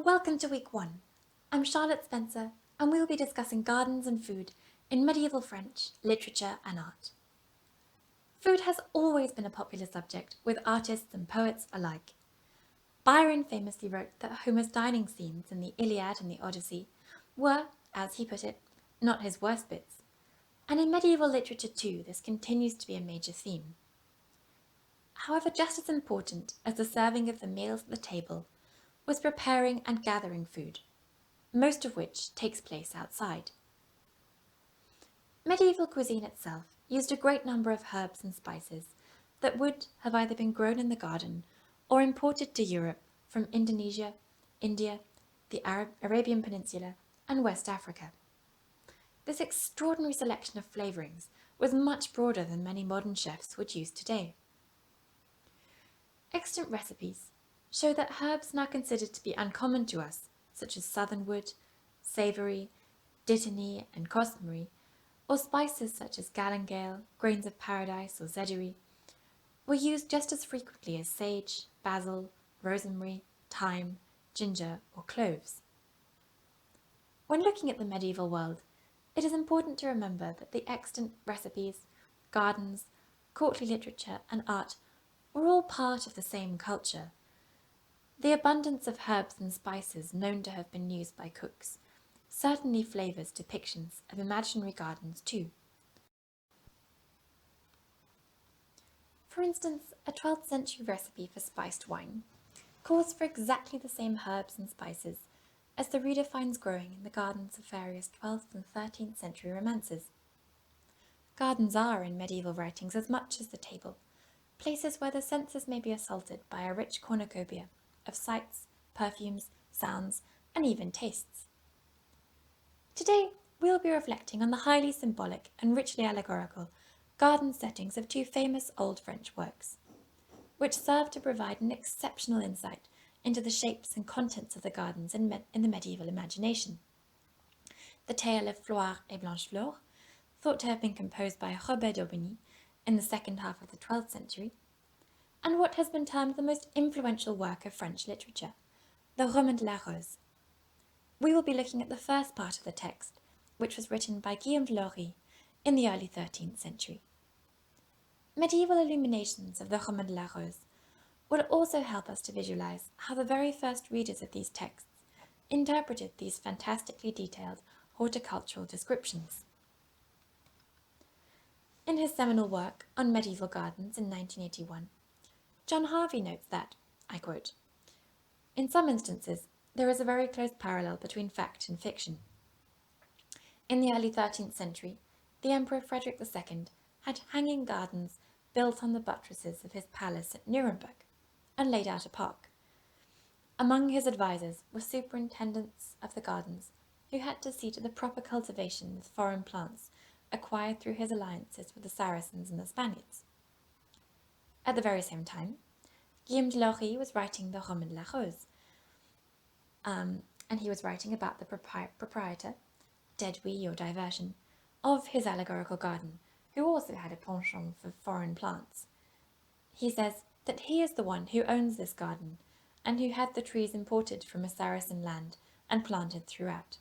Welcome to week 1. I'm Charlotte Spencer, and we'll be discussing gardens and food in medieval French, literature and art. Food has always been a popular subject with artists and poets alike. Byron famously wrote that Homer's dining scenes in the Iliad and the Odyssey were, as he put it, not his worst bits. And in medieval literature too, this continues to be a major theme. However, just as important as the serving of the meals at the table was preparing and gathering food, most of which takes place outside. Medieval cuisine itself used a great number of herbs and spices that would have either been grown in the garden or imported to Europe from Indonesia, India, the Arabian Peninsula, and West Africa. This extraordinary selection of flavourings was much broader than many modern chefs would use today. Extant recipes show that herbs now considered to be uncommon to us, such as southernwood, savoury, dittany, and cosmary, or spices such as galangale, grains of paradise, or zeddery, were used just as frequently as sage, basil, rosemary, thyme, ginger, or cloves. When looking at the medieval world, it is important to remember that the extant recipes, gardens, courtly literature, and art were all part of the same culture. The abundance of herbs and spices known to have been used by cooks certainly flavours depictions of imaginary gardens too. For instance, a 12th century recipe for spiced wine calls for exactly the same herbs and spices as the reader finds growing in the gardens of various 12th and 13th century romances. Gardens are, in medieval writings, as much as the table, places where the senses may be assaulted by a rich cornucopia of sights, perfumes, sounds, and even tastes. Today, we'll be reflecting on the highly symbolic and richly allegorical garden settings of two famous old French works, which serve to provide an exceptional insight into the shapes and contents of the gardens in the medieval imagination. The tale of Floire et Blanchefleur, thought to have been composed by Robert d'Aubigny in the second half of the 12th century, and what has been termed the most influential work of French literature, the Roman de la Rose. We will be looking at the first part of the text, which was written by Guillaume de Lorry in the early 13th century. Medieval illuminations of the Roman de la Rose will also help us to visualize how the very first readers of these texts interpreted these fantastically detailed horticultural descriptions. In his seminal work on medieval gardens in 1981, John Harvey notes that, I quote, "In some instances, there is a very close parallel between fact and fiction. In the early 13th century, the Emperor Frederick II had hanging gardens built on the buttresses of his palace at Nuremberg, and laid out a park. Among his advisers were superintendents of the gardens who had to see to the proper cultivation of foreign plants acquired through his alliances with the Saracens and the Spaniards. At the very same time, Guillaume de Lorry was writing the Roman de la Rose, and he was writing about the proprietor, Dedui or diversion, of his allegorical garden, who also had a penchant for foreign plants. He says that he is the one who owns this garden, and who had the trees imported from a Saracen land and planted throughout.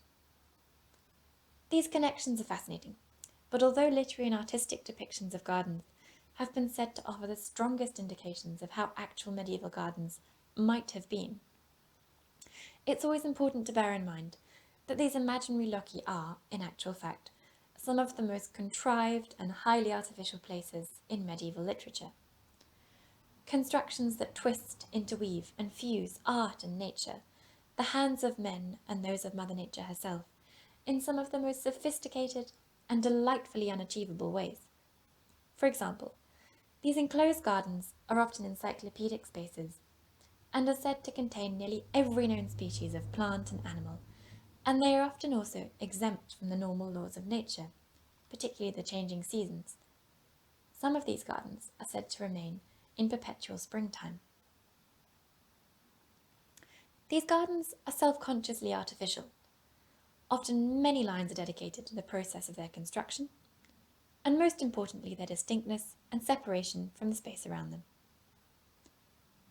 These connections are fascinating, but although literary and artistic depictions of gardens have been said to offer the strongest indications of how actual medieval gardens might have been, it's always important to bear in mind that these imaginary loci are, in actual fact, some of the most contrived and highly artificial places in medieval literature. Constructions that twist, interweave, and fuse art and nature, the hands of men and those of Mother Nature herself, in some of the most sophisticated and delightfully unachievable ways. For example, these enclosed gardens are often encyclopedic spaces, and are said to contain nearly every known species of plant and animal, and they are often also exempt from the normal laws of nature, particularly the changing seasons. Some of these gardens are said to remain in perpetual springtime. These gardens are self-consciously artificial. Often many lines are dedicated to the process of their construction, and most importantly their distinctness and separation from the space around them.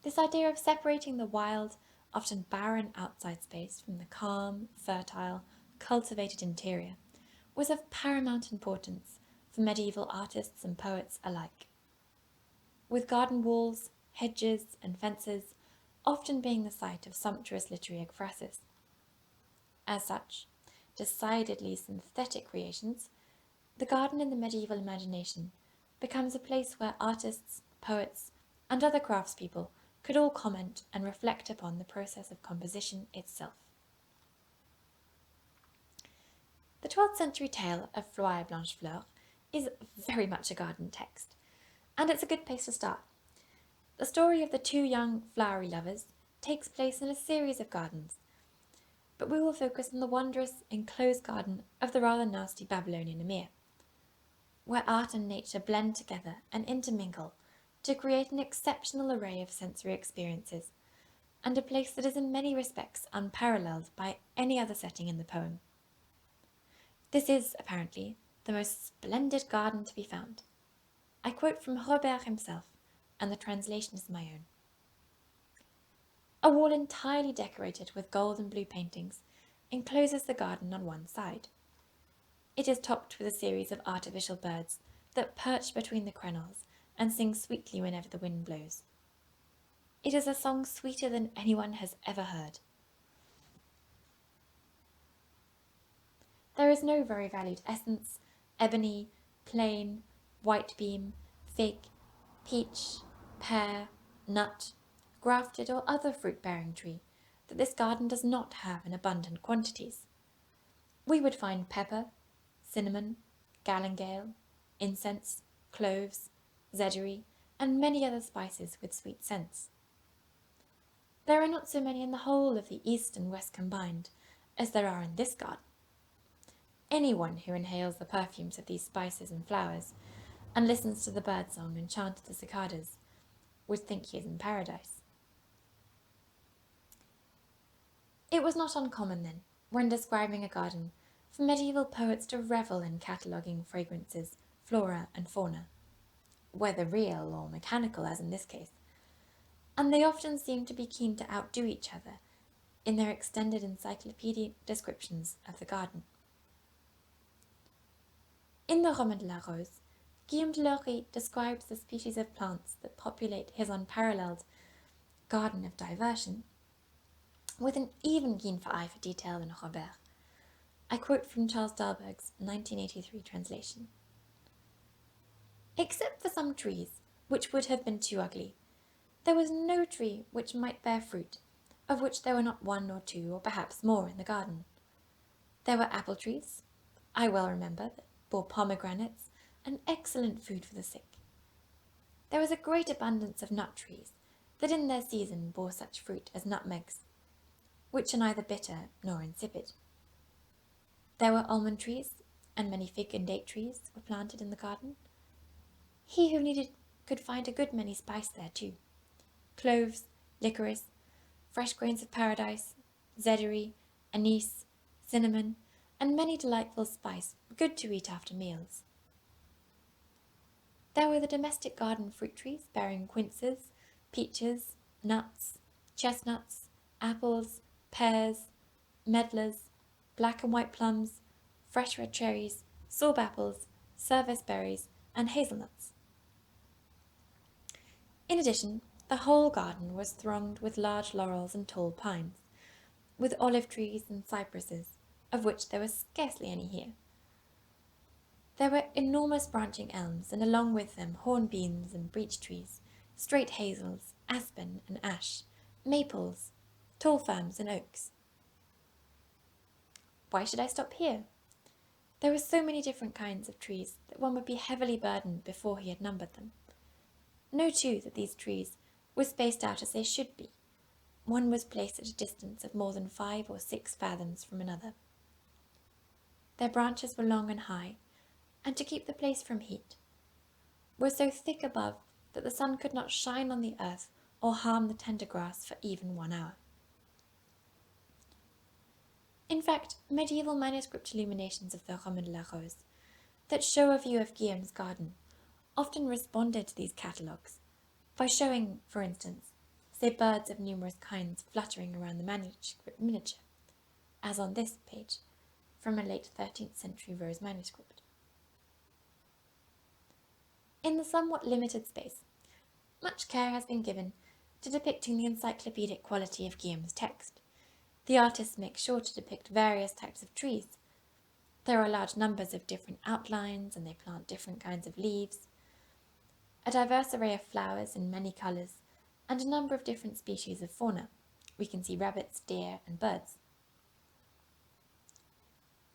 This idea of separating the wild, often barren outside space from the calm, fertile, cultivated interior, was of paramount importance for medieval artists and poets alike. With garden walls, hedges, and fences often being the site of sumptuous literary ekphrasis. As such, decidedly synthetic creations, the garden in the medieval imagination becomes a place where artists, poets, and other craftspeople could all comment and reflect upon the process of composition itself. The 12th century tale of Floie et Blanchefleur is very much a garden text, and it's a good place to start. The story of the two young flowery lovers takes place in a series of gardens, but we will focus on the wondrous enclosed garden of the rather nasty Babylonian Emir, where art and nature blend together and intermingle to create an exceptional array of sensory experiences, and a place that is in many respects unparalleled by any other setting in the poem. This is, apparently, the most splendid garden to be found. I quote from Robert himself, and the translation is my own. A wall entirely decorated with gold and blue paintings encloses the garden on one side. It is topped with a series of artificial birds that perch between the crenelles and sing sweetly whenever the wind blows. It is a song sweeter than anyone has ever heard. There is no very valued essence, ebony, plane, white beam, fig, peach, pear, nut, grafted or other fruit-bearing tree that this garden does not have in abundant quantities. We would find pepper, cinnamon, galingale, incense, cloves, zeddery, and many other spices with sweet scents. There are not so many in the whole of the east and west combined as there are in this garden. Anyone who inhales the perfumes of these spices and flowers, and listens to the birdsong and chant of the cicadas, would think he is in paradise. It was not uncommon, then, when describing a garden, for medieval poets to revel in cataloguing fragrances, flora and fauna, whether real or mechanical as in this case, and they often seemed to be keen to outdo each other in their extended encyclopedic descriptions of the garden. In the Roman de la Rose, Guillaume de Lorry describes the species of plants that populate his unparalleled garden of diversion with an even keener eye for detail than Robert. I quote from Charles Dalberg's 1983 translation. Except for some trees, which would have been too ugly, there was no tree which might bear fruit, of which there were not one or two, or perhaps more, in the garden. There were apple trees, I well remember, that bore pomegranates, and excellent food for the sick. There was a great abundance of nut trees, that in their season bore such fruit as nutmegs, which are neither bitter nor insipid. There were almond trees, and many fig and date trees were planted in the garden. He who needed could find a good many spice there too. Cloves, licorice, fresh grains of paradise, zeddery, anise, cinnamon, and many delightful spice good to eat after meals. There were the domestic garden fruit trees bearing quinces, peaches, nuts, chestnuts, apples, pears, medlars, black and white plums, fresh red cherries, sorb apples, service berries, and hazelnuts. In addition, the whole garden was thronged with large laurels and tall pines, with olive trees and cypresses, of which there was scarcely any here. There were enormous branching elms, and along with them hornbeams and beech trees, straight hazels, aspen and ash, maples, tall firms and oaks. Why should I stop here? There were so many different kinds of trees that one would be heavily burdened before he had numbered them. Know, too, that these trees were spaced out as they should be. One was placed at a distance of more than 5 or 6 fathoms from another. Their branches were long and high, and to keep the place from heat, were so thick above that the sun could not shine on the earth or harm the tender grass for even 1 hour. In fact, medieval manuscript illuminations of the Roman de la Rose that show a view of Guillaume's garden often responded to these catalogues by showing, for instance, say birds of numerous kinds fluttering around the manuscript miniature, as on this page, from a late 13th century rose manuscript. In the somewhat limited space, much care has been given to depicting the encyclopedic quality of Guillaume's text. The artists make sure to depict various types of trees. There are large numbers of different outlines, and they plant different kinds of leaves, a diverse array of flowers in many colours, and a number of different species of fauna. We can see rabbits, deer, and birds.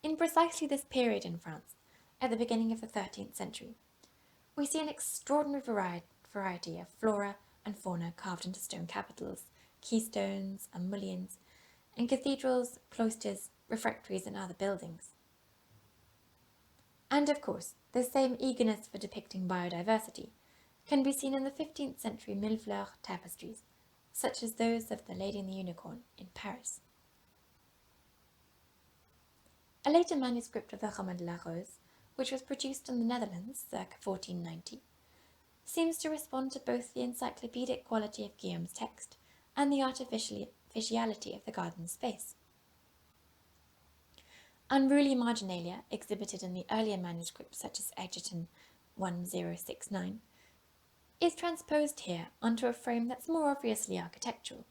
In precisely this period in France, at the beginning of the 13th century, we see an extraordinary variety of flora and fauna carved into stone capitals, keystones, and mullions, in cathedrals, cloisters, refectories, and other buildings. And of course, this same eagerness for depicting biodiversity can be seen in the 15th century millefleurs tapestries, such as those of the Lady and the Unicorn in Paris. A later manuscript of the Roman de la Rose, which was produced in the Netherlands circa 1490, seems to respond to both the encyclopedic quality of Guillaume's text and the artificiality of the garden space. Unruly marginalia, exhibited in the earlier manuscripts such as Egerton 1069, is transposed here onto a frame that's more obviously architectural.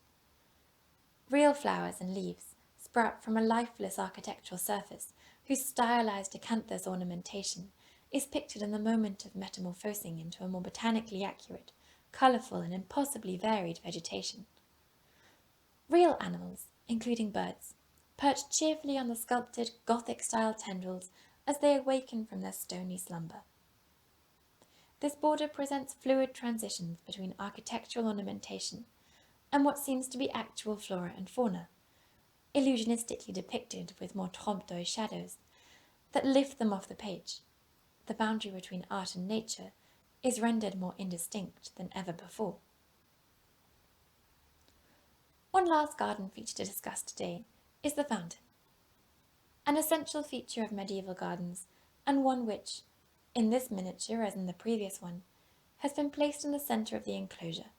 Real flowers and leaves sprout from a lifeless architectural surface whose stylized acanthus ornamentation is pictured in the moment of metamorphosing into a more botanically accurate, colourful, and impossibly varied vegetation. Real animals, including birds, perch cheerfully on the sculpted Gothic-style tendrils as they awaken from their stony slumber. This border presents fluid transitions between architectural ornamentation and what seems to be actual flora and fauna, illusionistically depicted with more trompe-l'oeil shadows that lift them off the page. The boundary between art and nature is rendered more indistinct than ever before. One last garden feature to discuss today is the fountain, an essential feature of medieval gardens, and one which, in this miniature as in the previous one, has been placed in the centre of the enclosure.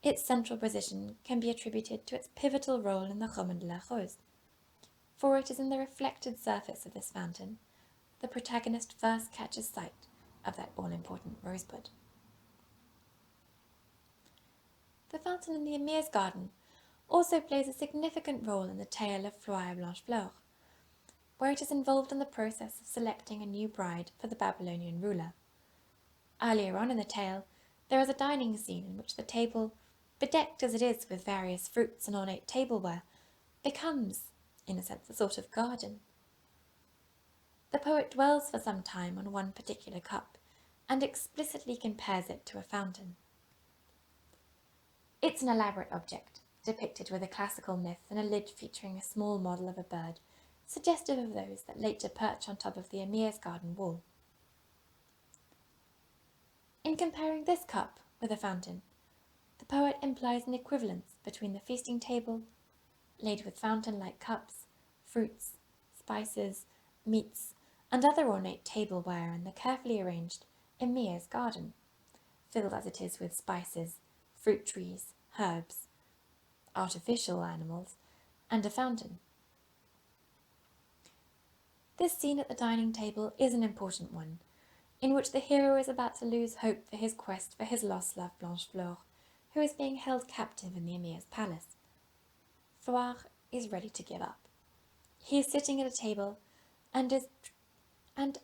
Its central position can be attributed to its pivotal role in the Roman de la Rose, for it is in the reflected surface of this fountain the protagonist first catches sight of that all-important rosebud. The fountain in the Emir's garden also plays a significant role in the tale of Floire Blanchefleur, where it is involved in the process of selecting a new bride for the Babylonian ruler. Earlier on in the tale, there is a dining scene in which the table, bedecked as it is with various fruits and ornate tableware, becomes, in a sense, a sort of garden. The poet dwells for some time on one particular cup, and explicitly compares it to a fountain. It's an elaborate object, depicted with a classical myth and a lid featuring a small model of a bird, suggestive of those that later perch on top of the Emir's garden wall. In comparing this cup with a fountain, the poet implies an equivalence between the feasting table, laid with fountain-like cups, fruits, spices, meats, and other ornate tableware, and the carefully arranged Emir's garden, filled as it is with spices, fruit trees, herbs, artificial animals, and a fountain. This scene at the dining table is an important one, in which the hero is about to lose hope for his quest for his lost love Blanchefleur, who is being held captive in the Emir's palace. Floire is ready to give up. He is sitting at a table, and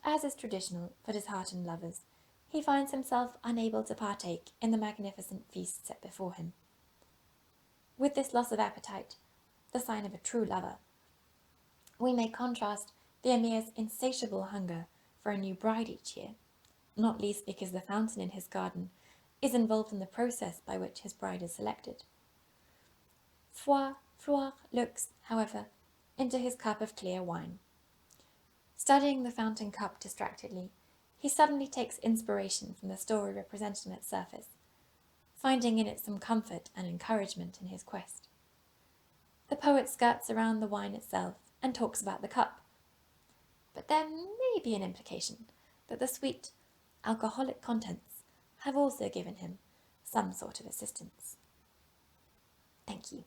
as is traditional for disheartened lovers, he finds himself unable to partake in the magnificent feast set before him. With this loss of appetite, the sign of a true lover, we may contrast the Emir's insatiable hunger for a new bride each year, not least because the fountain in his garden is involved in the process by which his bride is selected. Floire looks, however, into his cup of clear wine. Studying the fountain cup distractedly, he suddenly takes inspiration from the story represented on its surface, finding in it some comfort and encouragement in his quest. The poet skirts around the wine itself and talks about the cup, but there may be an implication that the sweet, alcoholic contents have also given him some sort of assistance. Thank you.